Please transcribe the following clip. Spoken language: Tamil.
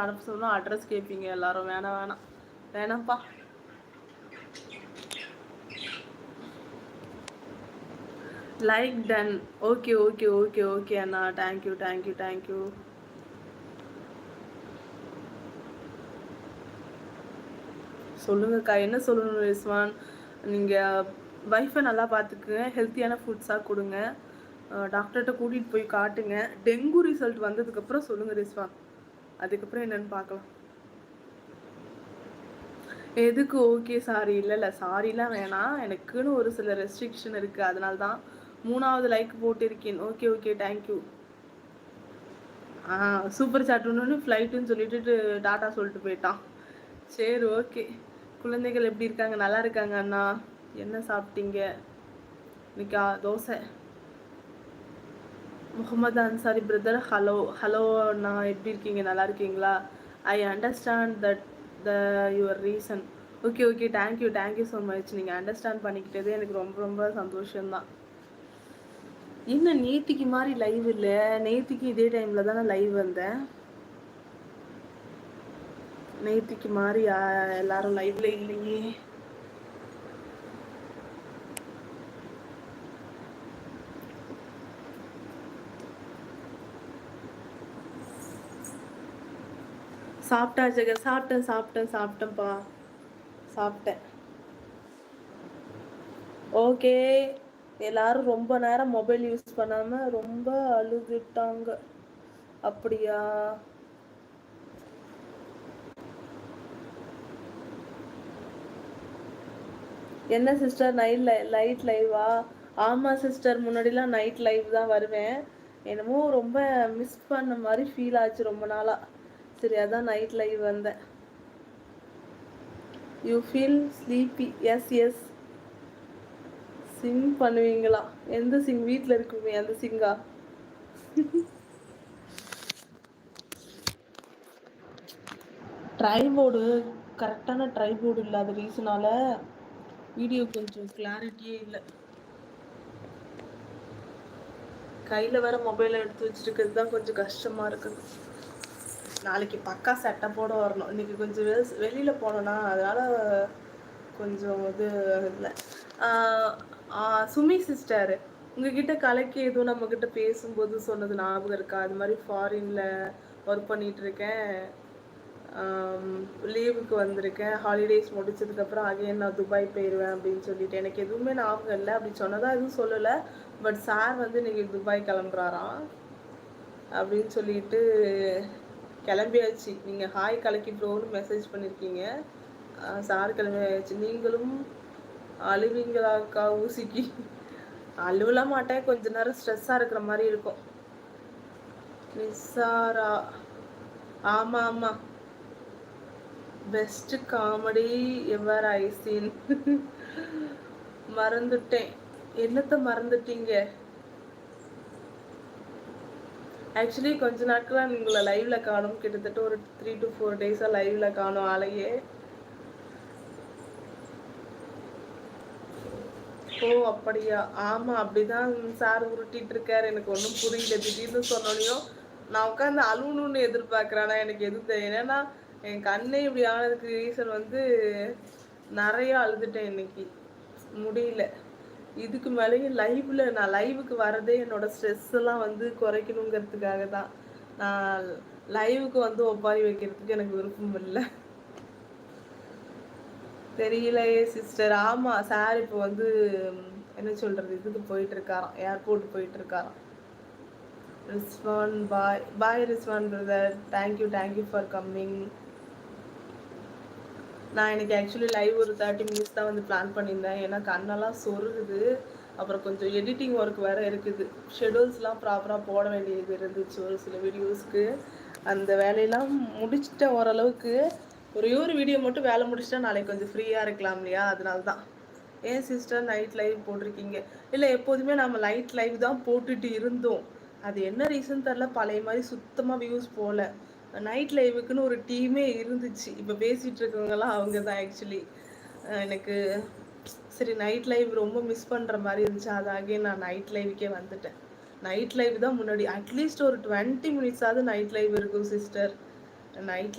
அனுப்ப சொன்னா அட்ரஸ் கேட்பீங்க எல்லாரும். வேணாம் வேணாம்ப்பா. Like done. Okay okay okay okay அண்ணா. Thank you thank you thank you. சொல்லுங்கக்கா, என்ன சொல்லணும் ரிஸ்வான்? நீங்கள் வைஃபை நல்லா பார்த்துக்குங்க, ஹெல்த்தியான ஃபுட்ஸாக கொடுங்க, டாக்டர்கிட்ட கூட்டிகிட்டு போய் காட்டுங்க. டெங்கு ரிசல்ட் வந்ததுக்கப்புறம் சொல்லுங்கள் ரிஸ்வான், அதுக்கப்புறம் என்னென்னு பார்க்கலாம். எதுக்கு ஓகே சாரி? இல்லை சாரிலாம் வேணாம், எனக்குன்னு ஒரு சில ரெஸ்ட்ரிக்ஷன் இருக்குது, அதனால தான் 3வது லைக் போட்டிருக்கேன். Okay okay thank you. Super chat ஒன்று ஃப்ளைட்டுன்னு சொல்லிட்டு டாட்டா சொல்லிட்டு போயிட்டான். சரி ஓகே. குழந்தைகள் எப்படி இருக்காங்க? நல்லா இருக்காங்க அண்ணா. என்ன சாப்பிட்டீங்க இன்னைக்கா? Dosa. Mohammed Ansari brother, hello hello அண்ணா, எப்படி இருக்கீங்க? நல்லா இருக்கீங்களா? I understand that your reason. Okay okay thank you so much. நீங்கள் அண்டர்ஸ்டாண்ட் பண்ணிக்கிட்டதே எனக்கு ரொம்ப ரொம்ப சந்தோஷம்தான். என்ன நேத்திக்கு மாதிரி லைவ் இல்லை? நேத்திக்கு இதே டைமில் தானே லைவ் வந்தேன். நேத்திக்கு மாதிரி எல்லாரும் லைவ்ல இல்லையே. சாப்பிட்டா ஜெகர்? சாப்பிட்டேன்ப்பா, சாப்பிட்டேன். ஓகே. எல்லாரும் ரொம்ப நேரம் மொபைல் யூஸ் பண்ணாம ரொம்ப அழுதுட்டாங்க. அப்படியா? என்ன சிஸ்டர் நைட் லைவா? ஆமாம் சிஸ்டர், முன்னாடிலாம் நைட் லைவ் தான் வருவேன். என்னமோ ரொம்ப மிஸ் பண்ண மாதிரி ஃபீல் ஆச்சு ரொம்ப நாளாக. சரி, அதான் நைட் லைவ் வந்தேன். You feel sleepy? Yes yes. Sing பண்ணுவீங்களா? எந்த சிங்? வீட்டில் இருக்குமே அந்த சிங்கா? ட்ரைபோர்டு, கரெக்டான ட்ரைபோர்டு இல்லாத ரீசனால வீடியோ கொஞ்சம் கிளாரிட்டியே இல்லை. கையில் வேற மொபைலை எடுத்து வச்சுருக்கிறது தான் கொஞ்சம் கஷ்டமாக இருக்குது. நாளைக்கு பக்கா செட்டப்போடு வரணும். இன்றைக்கி கொஞ்சம் வெளியில் போனோன்னா அதனால் கொஞ்சம் இது இல்லை. சுமி சிஸ்டர், உங்ககிட்ட கலைக்கு எதுவும் நம்மக்கிட்ட பேசும்போது சொன்னது ஞாபகம் இருக்கா? அது மாதிரி ஃபாரினில் ஒர்க் பண்ணிகிட்ருக்கேன், லீவுக்கு வந்திருக்கேன், ஹாலிடேஸ் முடிச்சதுக்கப்புறம் அகைன் நான் துபாய் போயிடுவேன் அப்படின்னு சொல்லிட்டு. எனக்கு எதுவுமே ஞாபகம் இல்லை, அப்படி சொன்னதாக எதுவும் சொல்லலை. பட் சார் வந்து இன்றைக்கி துபாய் கிளம்புறாராம் அப்படின்னு சொல்லிட்டு கிளம்பியாச்சு. நீங்கள் ஹாய் கலக்கி ப்ரோன்னு மெசேஜ் பண்ணியிருக்கீங்க. சார் கிளம்பியாச்சு. நீங்களும் அழுவீங்களாக்கா ஊசிக்கு? அழுவலாம் மாட்டேன், கொஞ்ச நேரம் ஸ்ட்ரெஸ்ஸாக இருக்கிற மாதிரி இருக்கும். நிசாரா? ஆமாம் ஆமாம், best comedy ever I seen. மறந்துட்டேன். என்னத்தை மறந்துட்டீங்க? ஆக்சுவலி கொஞ்ச நாட்களாக உங்களை லைவ்ல காணும், கிட்டத்தட்ட ஒரு 3 to 4 டேஸாக லைவ்ல காணும் ஆளையே. ஓ அப்படியா? ஆமாம், அப்படிதான் சார் உருட்டிட்டு இருக்காரு. எனக்கு ஒன்றும் புரியல. திடீர்னு சொன்னோனையும் நான் உட்காந்து அழுவணும்னு எதிர்பார்க்குறேன். ஆனால் எனக்கு எதுவும் தெரியும். ஏன்னா என் கண்ணே இப்படி ஆனதுக்கு ரீசன் வந்து நிறைய அழுதுட்டேன் இன்னைக்கு, முடியல. இதுக்கு மேலேயும் நான் லைவுக்கு வரதே என்னோட ஸ்ட்ரெஸ் எல்லாம் வந்து குறைக்கணுங்கிறதுக்காக தான். நான் லைவுக்கு வந்து ஒப்பாரி வைக்கிறதுக்கு எனக்கு விருப்பம் இல்லை. தெரியலையே சிஸ்டர். ஆமாம், சார் இப்போ வந்து என்ன சொல்கிறது, இதுக்கு போயிட்டுருக்காராம், ஏர்போர்ட் போயிட்டுருக்காராம். ரிஸ்வான் பாய் Rizwan brother, thank you for coming. நான் எனக்கு ஆக்சுவலி லைவ் ஒரு 30 மினிட்ஸ் தான் வந்து பிளான் பண்ணியிருந்தேன். ஏன்னா கண்ணெல்லாம் சொருகுது, அப்புறம் கொஞ்சம் எடிட்டிங் ஒர்க் வேறு இருக்குது, ஷெடியூல்ஸ்லாம் ப்ராப்பராக போட வேண்டியது இருந்துச்சு ஒரு சில வீடியோஸ்க்கு. அந்த வேலையெல்லாம் முடிச்சிட்டேன் ஓரளவுக்கு. ஒரே ஒரு வீடியோ மட்டும் வேலை முடிச்சிட்டா நாளைக்கு கொஞ்சம் ஃப்ரீயாக இருக்கலாம் இல்லையா? அதனால தான். ஏன் சிஸ்டர் நைட் லைவ் போட்டிருக்கீங்க? இல்லை, எப்போதுமே நம்ம நைட் லைவ் தான் போட்டுட்டு இருந்தோம். அது என்ன ரீசன் தெரில, பழைய மாதிரி சுத்தமாக வியூஸ் போகல. நைட் லைவுக்குன்னு ஒரு டீமே இருந்துச்சு. இப்போ பேசிகிட்டு இருக்கவங்கலாம் அவங்க தான் ஆக்சுவலி. எனக்கு சரி நைட் லைவ் ரொம்ப மிஸ் பண்ணுற மாதிரி இருந்துச்சு, அதாகவே நான் நைட் லைவுக்கே வந்துட்டேன். நைட் லைவ் தான் முன்னாடி அட்லீஸ்ட் ஒரு 20 மினிட்ஸாவது நைட் லைவ் இருக்கும் சிஸ்டர். நைட்